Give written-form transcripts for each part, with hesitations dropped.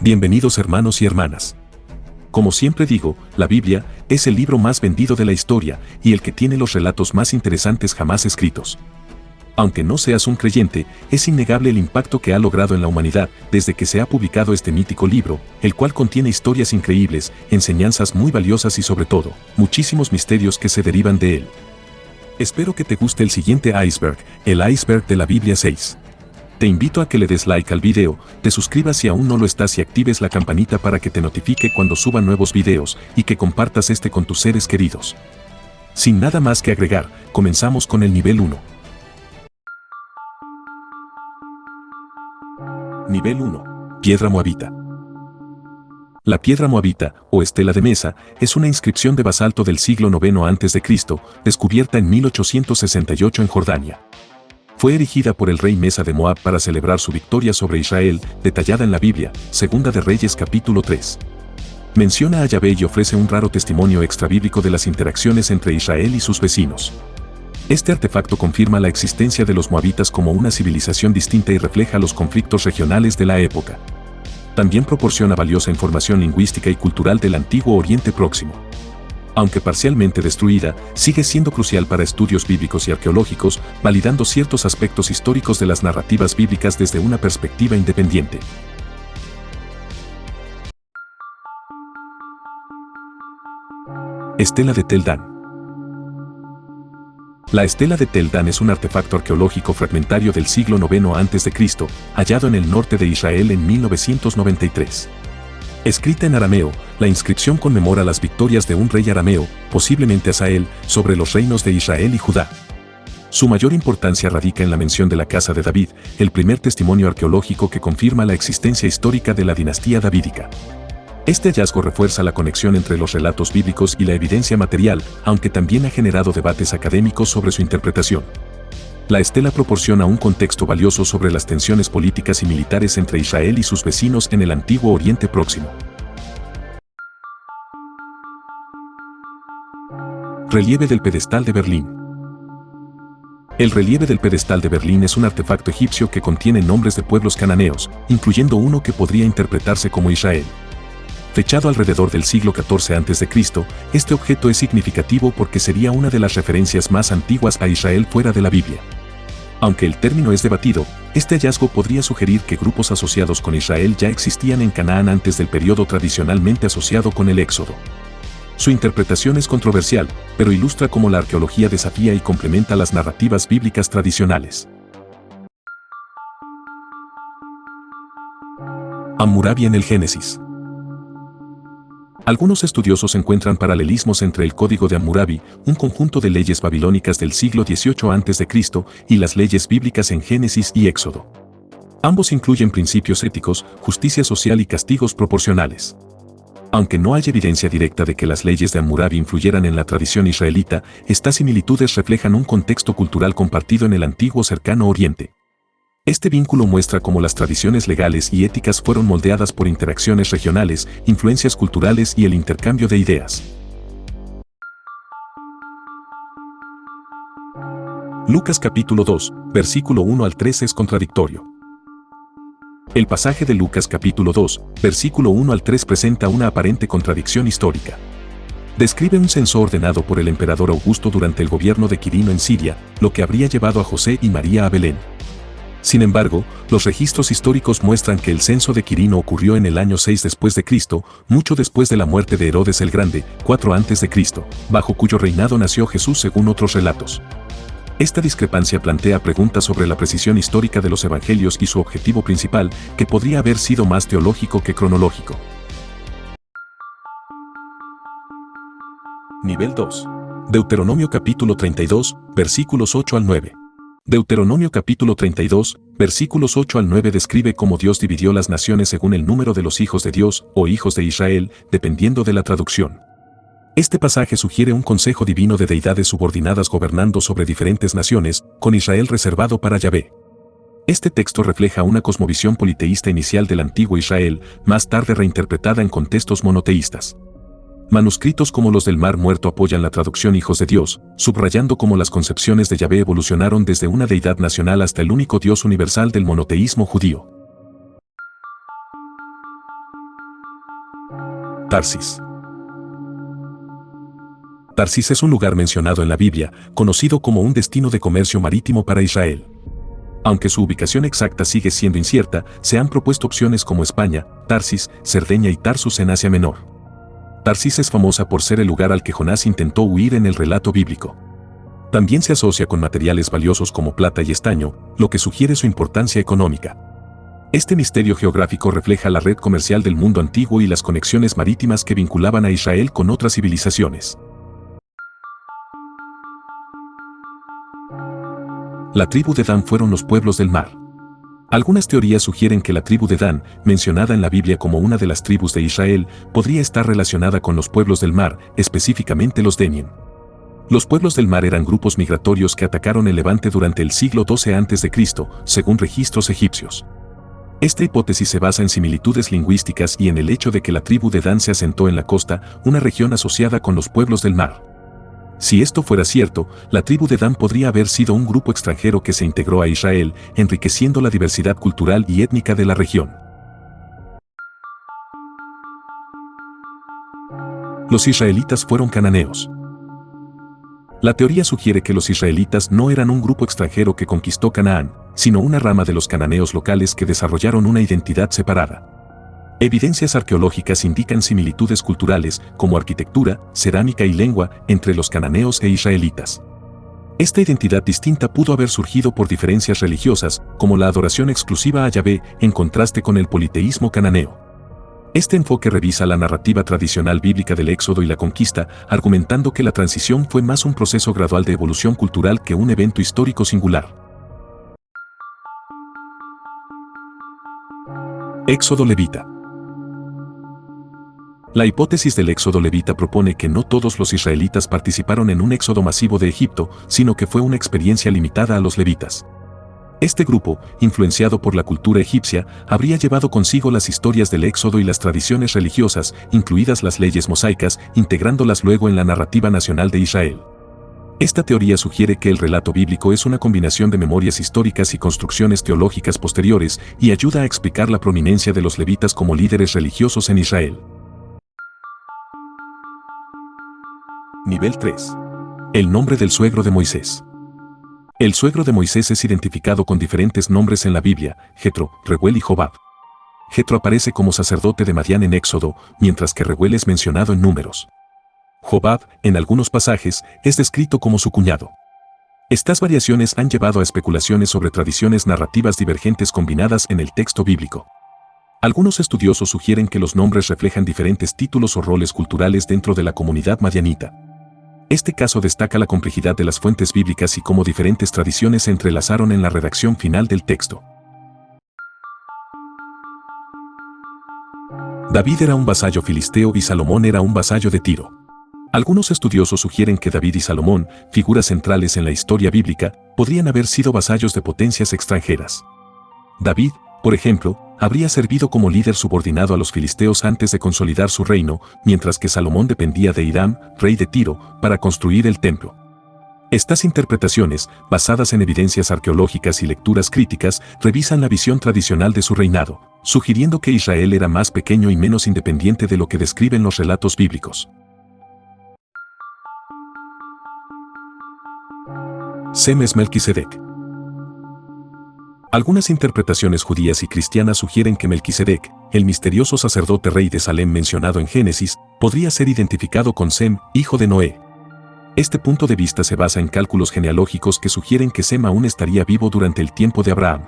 Bienvenidos hermanos y hermanas. Como siempre digo, la Biblia es el libro más vendido de la historia y el que tiene los relatos más interesantes jamás escritos. Aunque no seas un creyente, es innegable el impacto que ha logrado en la humanidad desde que se ha publicado este mítico libro, el cual contiene historias increíbles, enseñanzas muy valiosas y sobre todo, muchísimos misterios que se derivan de él. Espero que te guste el siguiente iceberg, el iceberg de la Biblia 6. Te invito a que le des like al video, te suscribas si aún no lo estás y actives la campanita para que te notifique cuando suba nuevos videos y que compartas este con tus seres queridos. Sin nada más que agregar, comenzamos con el nivel 1. Nivel 1. Piedra moabita. La piedra moabita, o estela de Mesa, es una inscripción de basalto del siglo IX a.C., descubierta en 1868 en Jordania. Fue erigida por el rey Mesa de Moab para celebrar su victoria sobre Israel, detallada en la Biblia, Segunda de Reyes capítulo 3. Menciona a Yahvé y ofrece un raro testimonio extrabíblico de las interacciones entre Israel y sus vecinos. Este artefacto confirma la existencia de los moabitas como una civilización distinta y refleja los conflictos regionales de la época. También proporciona valiosa información lingüística y cultural del antiguo Oriente Próximo. Aunque parcialmente destruida, sigue siendo crucial para estudios bíblicos y arqueológicos, validando ciertos aspectos históricos de las narrativas bíblicas desde una perspectiva independiente. Estela de Tel Dan. La estela de Tel Dan es un artefacto arqueológico fragmentario del siglo IX a.C., hallado en el norte de Israel en 1993. Escrita en arameo, la inscripción conmemora las victorias de un rey arameo, posiblemente Asael, sobre los reinos de Israel y Judá. Su mayor importancia radica en la mención de la casa de David, el primer testimonio arqueológico que confirma la existencia histórica de la dinastía davídica. Este hallazgo refuerza la conexión entre los relatos bíblicos y la evidencia material, aunque también ha generado debates académicos sobre su interpretación. La estela proporciona un contexto valioso sobre las tensiones políticas y militares entre Israel y sus vecinos en el antiguo Oriente Próximo. Relieve del pedestal de Berlín. El relieve del pedestal de Berlín es un artefacto egipcio que contiene nombres de pueblos cananeos, incluyendo uno que podría interpretarse como Israel. Fechado alrededor del siglo XIV a.C., este objeto es significativo porque sería una de las referencias más antiguas a Israel fuera de la Biblia. Aunque el término es debatido, este hallazgo podría sugerir que grupos asociados con Israel ya existían en Canaán antes del periodo tradicionalmente asociado con el Éxodo. Su interpretación es controversial, pero ilustra cómo la arqueología desafía y complementa las narrativas bíblicas tradicionales. Hammurabi en el Génesis. Algunos estudiosos encuentran paralelismos entre el Código de Hammurabi, un conjunto de leyes babilónicas del siglo XVIII a.C., y las leyes bíblicas en Génesis y Éxodo. Ambos incluyen principios éticos, justicia social y castigos proporcionales. Aunque no hay evidencia directa de que las leyes de Hammurabi influyeran en la tradición israelita, estas similitudes reflejan un contexto cultural compartido en el antiguo Cercano Oriente. Este vínculo muestra cómo las tradiciones legales y éticas fueron moldeadas por interacciones regionales, influencias culturales y el intercambio de ideas. Lucas capítulo 2, versículo 1 al 3 es contradictorio. El pasaje de Lucas capítulo 2, versículo 1 al 3 presenta una aparente contradicción histórica. Describe un censo ordenado por el emperador Augusto durante el gobierno de Quirino en Siria, lo que habría llevado a José y María a Belén. Sin embargo, los registros históricos muestran que el censo de Quirino ocurrió en el año 6 después de Cristo, mucho después de la muerte de Herodes el Grande, 4 a.C., bajo cuyo reinado nació Jesús según otros relatos. Esta discrepancia plantea preguntas sobre la precisión histórica de los evangelios y su objetivo principal, que podría haber sido más teológico que cronológico. Nivel 2. Deuteronomio capítulo 32, versículos 8 al 9. Deuteronomio capítulo 32, versículos 8 al 9 describe cómo Dios dividió las naciones según el número de los hijos de Dios o hijos de Israel, dependiendo de la traducción. Este pasaje sugiere un consejo divino de deidades subordinadas gobernando sobre diferentes naciones, con Israel reservado para Yahvé. Este texto refleja una cosmovisión politeísta inicial del antiguo Israel, más tarde reinterpretada en contextos monoteístas. Manuscritos como los del Mar Muerto apoyan la traducción hijos de Dios, subrayando cómo las concepciones de Yahvé evolucionaron desde una deidad nacional hasta el único Dios universal del monoteísmo judío. Tarsis. Tarsis es un lugar mencionado en la Biblia, conocido como un destino de comercio marítimo para Israel. Aunque su ubicación exacta sigue siendo incierta, se han propuesto opciones como España, Tarsis, Cerdeña y Tarsus en Asia Menor. Tarsis es famosa por ser el lugar al que Jonás intentó huir en el relato bíblico. También se asocia con materiales valiosos como plata y estaño, lo que sugiere su importancia económica. Este misterio geográfico refleja la red comercial del mundo antiguo y las conexiones marítimas que vinculaban a Israel con otras civilizaciones. La tribu de Dan fueron los pueblos del mar. Algunas teorías sugieren que la tribu de Dan, mencionada en la Biblia como una de las tribus de Israel, podría estar relacionada con los pueblos del mar, específicamente los Denien. Los pueblos del mar eran grupos migratorios que atacaron el Levante durante el siglo XII a.C., según registros egipcios. Esta hipótesis se basa en similitudes lingüísticas y en el hecho de que la tribu de Dan se asentó en la costa, una región asociada con los pueblos del mar. Si esto fuera cierto, la tribu de Dan podría haber sido un grupo extranjero que se integró a Israel, enriqueciendo la diversidad cultural y étnica de la región. Los israelitas fueron cananeos. La teoría sugiere que los israelitas no eran un grupo extranjero que conquistó Canaán, sino una rama de los cananeos locales que desarrollaron una identidad separada. Evidencias arqueológicas indican similitudes culturales, como arquitectura, cerámica y lengua, entre los cananeos e israelitas. Esta identidad distinta pudo haber surgido por diferencias religiosas, como la adoración exclusiva a Yahvé, en contraste con el politeísmo cananeo. Este enfoque revisa la narrativa tradicional bíblica del éxodo y la conquista, argumentando que la transición fue más un proceso gradual de evolución cultural que un evento histórico singular. Éxodo levita. La hipótesis del éxodo levita propone que no todos los israelitas participaron en un éxodo masivo de Egipto, sino que fue una experiencia limitada a los levitas. Este grupo, influenciado por la cultura egipcia, habría llevado consigo las historias del éxodo y las tradiciones religiosas, incluidas las leyes mosaicas, integrándolas luego en la narrativa nacional de Israel. Esta teoría sugiere que el relato bíblico es una combinación de memorias históricas y construcciones teológicas posteriores y ayuda a explicar la prominencia de los levitas como líderes religiosos en Israel. Nivel 3. El nombre del suegro de Moisés. El suegro de Moisés es identificado con diferentes nombres en la Biblia: Jetro, Reuel y Jobab. Jetro aparece como sacerdote de Madián en Éxodo, mientras que Reuel es mencionado en Números. Jobab, en algunos pasajes, es descrito como su cuñado. Estas variaciones han llevado a especulaciones sobre tradiciones narrativas divergentes combinadas en el texto bíblico. Algunos estudiosos sugieren que los nombres reflejan diferentes títulos o roles culturales dentro de la comunidad madianita. Este caso destaca la complejidad de las fuentes bíblicas y cómo diferentes tradiciones se entrelazaron en la redacción final del texto. David era un vasallo filisteo y Salomón era un vasallo de Tiro. Algunos estudiosos sugieren que David y Salomón, figuras centrales en la historia bíblica, podrían haber sido vasallos de potencias extranjeras. David, por ejemplo, habría servido como líder subordinado a los filisteos antes de consolidar su reino, mientras que Salomón dependía de Hiram, rey de Tiro, para construir el templo. Estas interpretaciones, basadas en evidencias arqueológicas y lecturas críticas, revisan la visión tradicional de su reinado, sugiriendo que Israel era más pequeño y menos independiente de lo que describen los relatos bíblicos. Sem es Melquisedec. Algunas interpretaciones judías y cristianas sugieren que Melquisedec, el misterioso sacerdote rey de Salem mencionado en Génesis, podría ser identificado con Sem, hijo de Noé. Este punto de vista se basa en cálculos genealógicos que sugieren que Sem aún estaría vivo durante el tiempo de Abraham.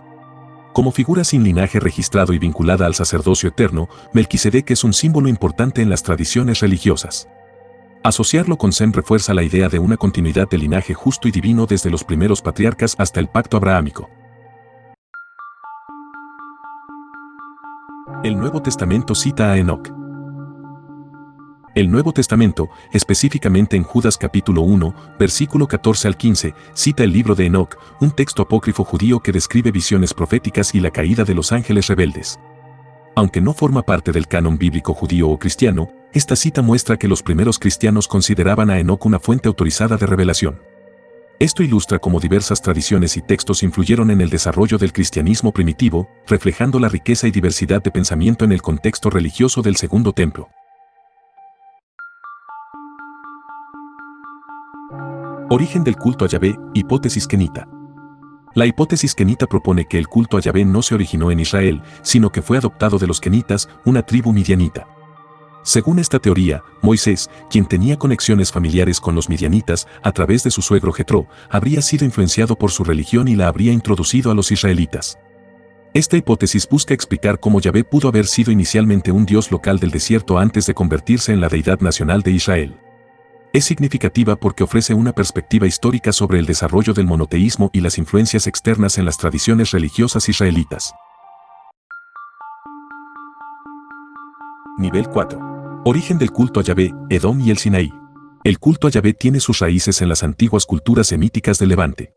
Como figura sin linaje registrado y vinculada al sacerdocio eterno, Melquisedec es un símbolo importante en las tradiciones religiosas. Asociarlo con Sem refuerza la idea de una continuidad de linaje justo y divino desde los primeros patriarcas hasta el pacto abrahámico. El Nuevo Testamento cita a Enoc. El Nuevo Testamento, específicamente en Judas capítulo 1, versículo 14 al 15, cita el libro de Enoc, un texto apócrifo judío que describe visiones proféticas y la caída de los ángeles rebeldes. Aunque no forma parte del canon bíblico judío o cristiano, esta cita muestra que los primeros cristianos consideraban a Enoc una fuente autorizada de revelación. Esto ilustra cómo diversas tradiciones y textos influyeron en el desarrollo del cristianismo primitivo, reflejando la riqueza y diversidad de pensamiento en el contexto religioso del Segundo Templo. Origen del culto a Yahvé, hipótesis kenita. La hipótesis kenita propone que el culto a Yahvé no se originó en Israel, sino que fue adoptado de los kenitas, una tribu midianita. Según esta teoría, Moisés, quien tenía conexiones familiares con los midianitas a través de su suegro Jetro, habría sido influenciado por su religión y la habría introducido a los israelitas. Esta hipótesis busca explicar cómo Yahvé pudo haber sido inicialmente un dios local del desierto antes de convertirse en la deidad nacional de Israel. Es significativa porque ofrece una perspectiva histórica sobre el desarrollo del monoteísmo y las influencias externas en las tradiciones religiosas israelitas. Nivel 4. Origen del culto a Yahvé, Edom y el Sinaí. El culto a Yahvé tiene sus raíces en las antiguas culturas semíticas del Levante.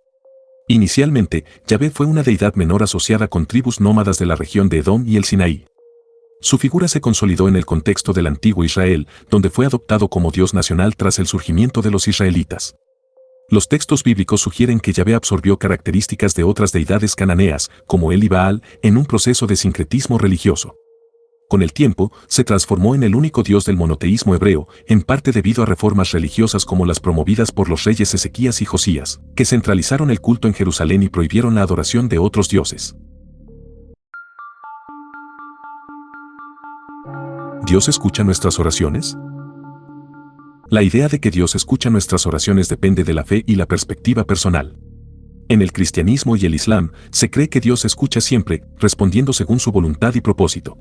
Inicialmente, Yahvé fue una deidad menor asociada con tribus nómadas de la región de Edom y el Sinaí. Su figura se consolidó en el contexto del antiguo Israel, donde fue adoptado como dios nacional tras el surgimiento de los israelitas. Los textos bíblicos sugieren que Yahvé absorbió características de otras deidades cananeas, como El y Baal, en un proceso de sincretismo religioso. Con el tiempo, se transformó en el único dios del monoteísmo hebreo, en parte debido a reformas religiosas como las promovidas por los reyes Ezequías y Josías, que centralizaron el culto en Jerusalén y prohibieron la adoración de otros dioses. ¿Dios escucha nuestras oraciones? La idea de que Dios escucha nuestras oraciones depende de la fe y la perspectiva personal. En el cristianismo y el islam, se cree que Dios escucha siempre, respondiendo según su voluntad y propósito.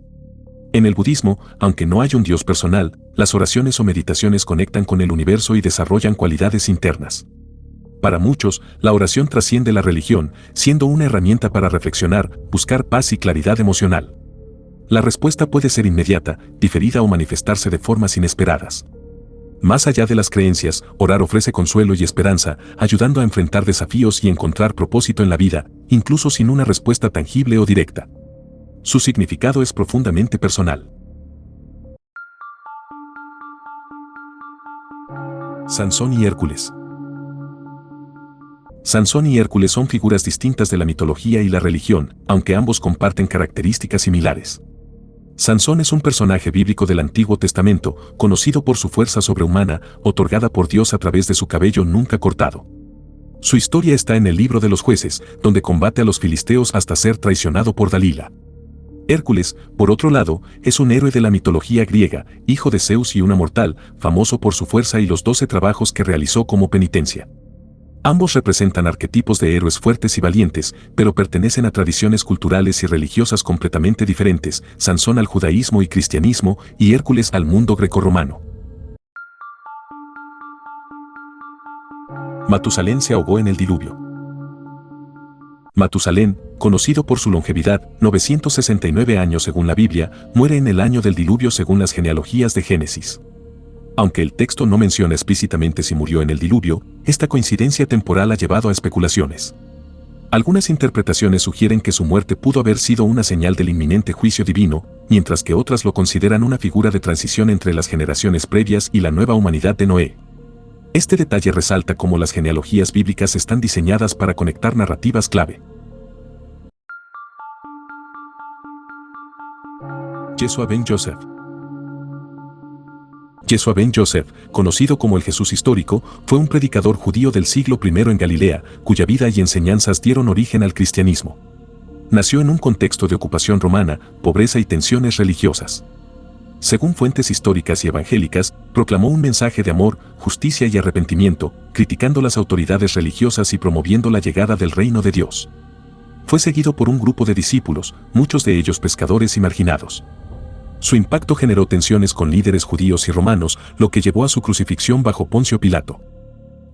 En el budismo, aunque no hay un Dios personal, las oraciones o meditaciones conectan con el universo y desarrollan cualidades internas. Para muchos, la oración trasciende la religión, siendo una herramienta para reflexionar, buscar paz y claridad emocional. La respuesta puede ser inmediata, diferida o manifestarse de formas inesperadas. Más allá de las creencias, orar ofrece consuelo y esperanza, ayudando a enfrentar desafíos y encontrar propósito en la vida, incluso sin una respuesta tangible o directa. Su significado es profundamente personal. Sansón y Hércules. Sansón y Hércules son figuras distintas de la mitología y la religión, aunque ambos comparten características similares. Sansón es un personaje bíblico del Antiguo Testamento, conocido por su fuerza sobrehumana, otorgada por Dios a través de su cabello nunca cortado. Su historia está en el libro de los Jueces, donde combate a los filisteos hasta ser traicionado por Dalila. Hércules, por otro lado, es un héroe de la mitología griega, hijo de Zeus y una mortal, famoso por su fuerza y los 12 trabajos que realizó como penitencia. Ambos representan arquetipos de héroes fuertes y valientes, pero pertenecen a tradiciones culturales y religiosas completamente diferentes, Sansón al judaísmo y cristianismo, y Hércules al mundo grecorromano. Matusalén se ahogó en el diluvio. Matusalén, conocido por su longevidad, 969 años según la Biblia, muere en el año del diluvio según las genealogías de Génesis. Aunque el texto no menciona explícitamente si murió en el diluvio, esta coincidencia temporal ha llevado a especulaciones. Algunas interpretaciones sugieren que su muerte pudo haber sido una señal del inminente juicio divino, mientras que otras lo consideran una figura de transición entre las generaciones previas y la nueva humanidad de Noé. Este detalle resalta cómo las genealogías bíblicas están diseñadas para conectar narrativas clave. Yeshua ben Yosef. Yeshua ben Yosef, conocido como el Jesús histórico, fue un predicador judío del siglo I en Galilea, cuya vida y enseñanzas dieron origen al cristianismo. Nació en un contexto de ocupación romana, pobreza y tensiones religiosas. Según fuentes históricas y evangélicas, proclamó un mensaje de amor, justicia y arrepentimiento, criticando las autoridades religiosas y promoviendo la llegada del reino de Dios. Fue seguido por un grupo de discípulos, muchos de ellos pescadores y marginados. Su impacto generó tensiones con líderes judíos y romanos, lo que llevó a su crucifixión bajo Poncio Pilato.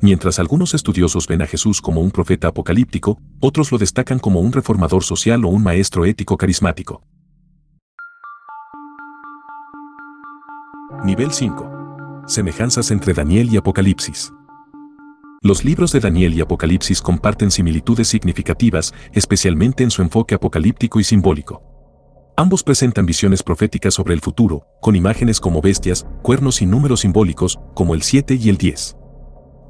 Mientras algunos estudiosos ven a Jesús como un profeta apocalíptico, otros lo destacan como un reformador social o un maestro ético carismático. Nivel 5. Semejanzas entre Daniel y Apocalipsis. Los libros de Daniel y Apocalipsis comparten similitudes significativas, especialmente en su enfoque apocalíptico y simbólico. Ambos presentan visiones proféticas sobre el futuro, con imágenes como bestias, cuernos y números simbólicos, como el 7 y el 10.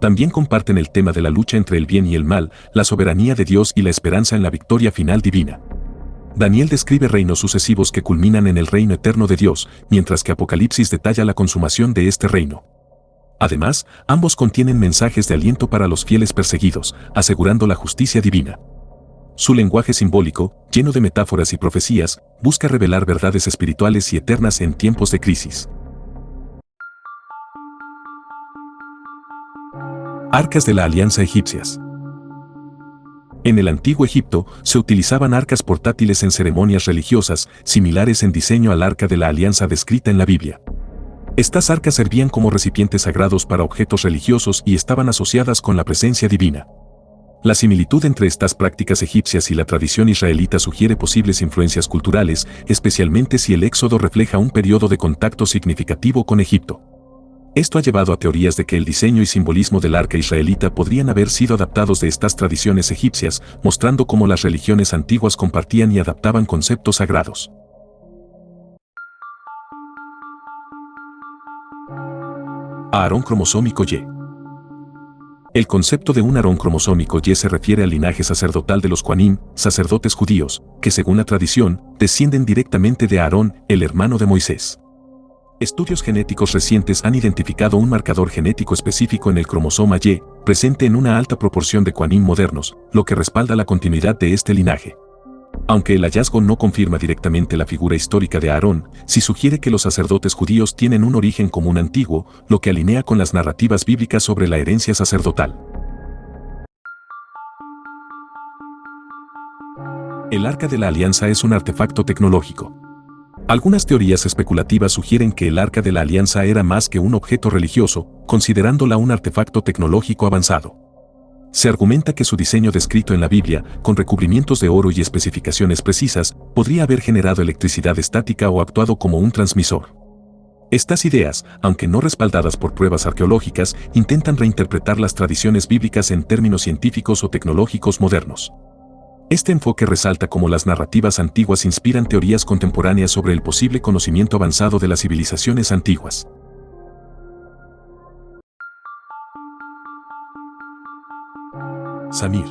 También comparten el tema de la lucha entre el bien y el mal, la soberanía de Dios y la esperanza en la victoria final divina. Daniel describe reinos sucesivos que culminan en el reino eterno de Dios, mientras que Apocalipsis detalla la consumación de este reino. Además, ambos contienen mensajes de aliento para los fieles perseguidos, asegurando la justicia divina. Su lenguaje simbólico, lleno de metáforas y profecías, busca revelar verdades espirituales y eternas en tiempos de crisis. Arcas de la Alianza egipcias. En el antiguo Egipto, se utilizaban arcas portátiles en ceremonias religiosas, similares en diseño al Arca de la Alianza descrita en la Biblia. Estas arcas servían como recipientes sagrados para objetos religiosos y estaban asociadas con la presencia divina. La similitud entre estas prácticas egipcias y la tradición israelita sugiere posibles influencias culturales, especialmente si el Éxodo refleja un periodo de contacto significativo con Egipto. Esto ha llevado a teorías de que el diseño y simbolismo del arca israelita podrían haber sido adaptados de estas tradiciones egipcias, mostrando cómo las religiones antiguas compartían y adaptaban conceptos sagrados. Aarón cromosómico Y. El concepto de un Aarón cromosómico Y se refiere al linaje sacerdotal de los Kohanim, sacerdotes judíos, que según la tradición, descienden directamente de Aarón, el hermano de Moisés. Estudios genéticos recientes han identificado un marcador genético específico en el cromosoma Y, presente en una alta proporción de Kohanim modernos, lo que respalda la continuidad de este linaje. Aunque el hallazgo no confirma directamente la figura histórica de Aarón, sí sugiere que los sacerdotes judíos tienen un origen común antiguo, lo que alinea con las narrativas bíblicas sobre la herencia sacerdotal. El Arca de la Alianza es un artefacto tecnológico. Algunas teorías especulativas sugieren que el Arca de la Alianza era más que un objeto religioso, considerándola un artefacto tecnológico avanzado. Se argumenta que su diseño descrito en la Biblia, con recubrimientos de oro y especificaciones precisas, podría haber generado electricidad estática o actuado como un transmisor. Estas ideas, aunque no respaldadas por pruebas arqueológicas, intentan reinterpretar las tradiciones bíblicas en términos científicos o tecnológicos modernos. Este enfoque resalta cómo las narrativas antiguas inspiran teorías contemporáneas sobre el posible conocimiento avanzado de las civilizaciones antiguas. Samir.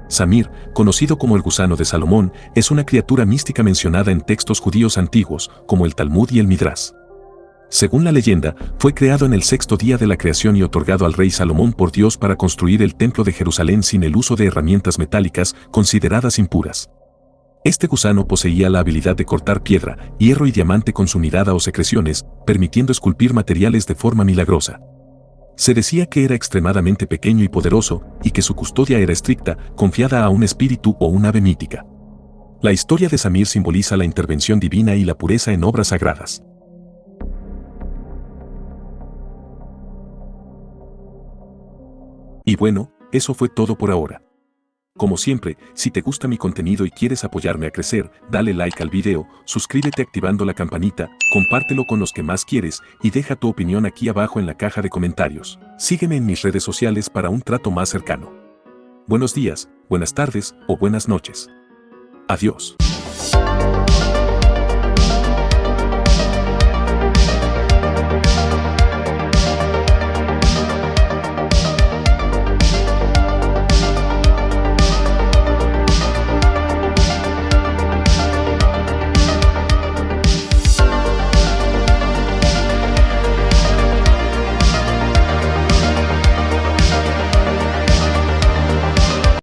Samir, conocido como el gusano de Salomón, es una criatura mística mencionada en textos judíos antiguos, como el Talmud y el Midrash. Según la leyenda, fue creado en el sexto día de la creación y otorgado al rey Salomón por Dios para construir el templo de Jerusalén sin el uso de herramientas metálicas consideradas impuras. Este gusano poseía la habilidad de cortar piedra, hierro y diamante con su mirada o secreciones, permitiendo esculpir materiales de forma milagrosa. Se decía que era extremadamente pequeño y poderoso, y que su custodia era estricta, confiada a un espíritu o un ave mítica. La historia de Samir simboliza la intervención divina y la pureza en obras sagradas. Y bueno, eso fue todo por ahora. Como siempre, si te gusta mi contenido y quieres apoyarme a crecer, dale like al video, suscríbete activando la campanita, compártelo con los que más quieres y deja tu opinión aquí abajo en la caja de comentarios. Sígueme en mis redes sociales para un trato más cercano. Buenos días, buenas tardes o buenas noches. Adiós.